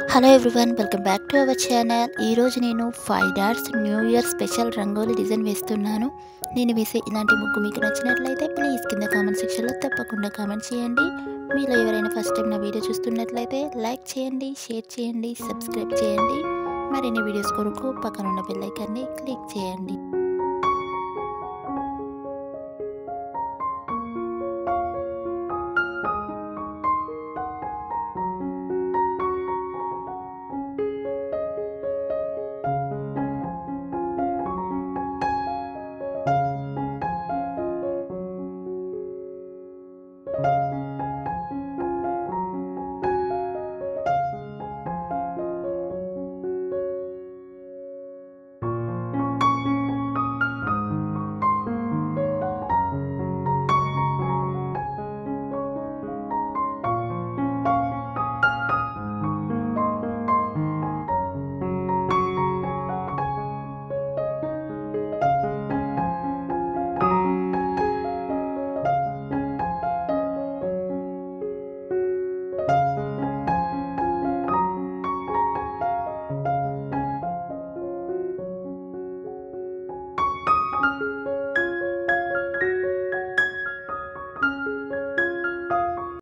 Hello everyone, welcome back to our channel. ఈరోజు నేను 5 dots new year special rangoli design వేస్తున్నాను. నేను వేసే ఇలాంటి ముగ్గు మీకు నచ్చినట్లయితే ప్లీజ్ కింద కామెంట్ సెక్షన్లో తప్పకుండా కామెంట్ చేయండి. మీలో ఎవరైనా ఫస్ట్ టైం నా వీడియో చూస్తున్నట్లయితే లైక్ చేయండి, షేర్ చేయండి, సబ్స్క్రైబ్ చేయండి. మరిన్ని వీడియోస్ కొరకు పక్కన ఉన్న బెల్ ఐకాన్ని క్లిక్ చేయండి.